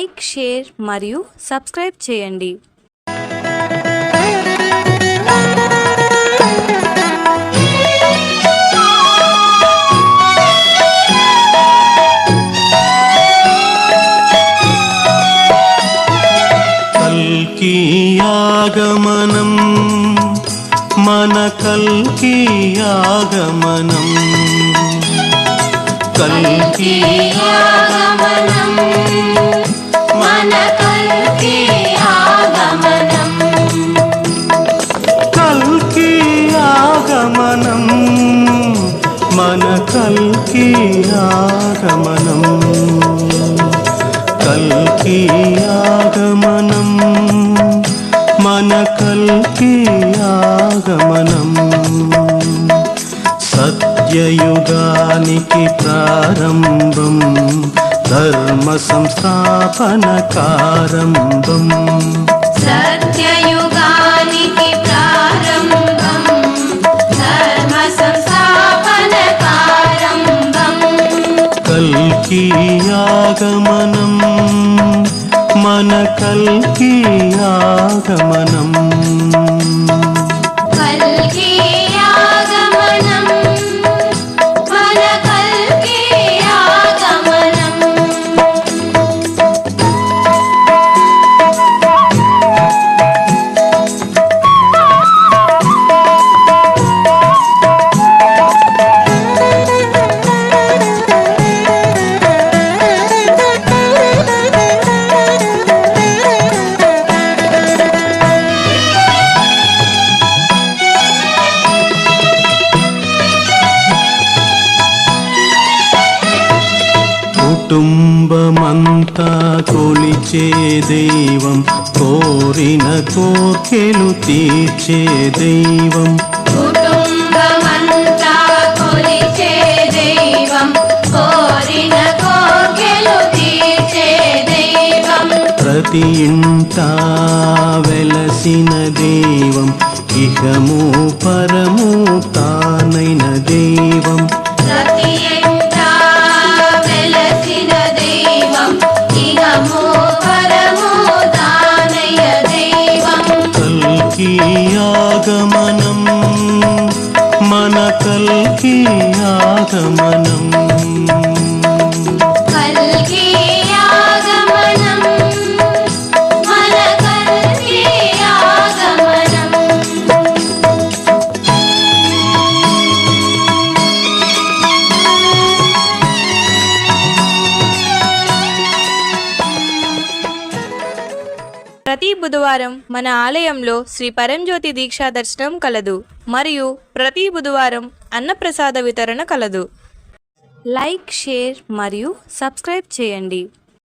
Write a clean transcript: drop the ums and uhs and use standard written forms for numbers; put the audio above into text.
Like, share మరియు subscribe చేయండి. కల్కి ఆగమనం, మన కల్కి ఆగమనం. కల్కి ఆగమనం, మన కల్కి ఆగమనం. కల్కి ఆగమనం, మన కల్కి ఆగమనం. కల్కి ఆగమనం, మన కల్కి ఆగమనం. సత్యయుగానికి ప్రారంభం, ధర్మ సంస్థాపన కారంభం. సత్యయుగానికి ప్రారంభం, ధర్మ సంస్థాపన కారంభం. కల్కి ఆగమనం, మన కల్కి ఆగమనం. కల్కి ఆగమనం, మన కల్కి ఆగమనం. కుటుంబమంతా కొలిచే దైవం, కోరిన కోర్కెలు తీర్చే దైవం. కుటుంబమంతా కొలిచే దైవం, కోరిన కోర్కెలు తీర్చే దైవం. ప్రతి ఇంటా వెలసిన దైవం, ఇహము పరము తానైన దైవం. ప్రతి ఇంటా వెలసిన దైవం, ఇహము పరము తానయ్య దైవం. కల్కి ఆగమనం, మన కల్కి ఆగమనం. కల్కి ఆగమనం, మన కల్కి ఆగమనం. ప్రతి బుధవారం మన ఆలయంలో శ్రీ పరంజ్యోతి దీక్షా దర్శనం కలదు మరియు ప్రతి బుధవారం అన్నప్రసాద వితరణ కలదు. లైక్, షేర్ మరియు సబ్స్క్రైబ్ చేయండి.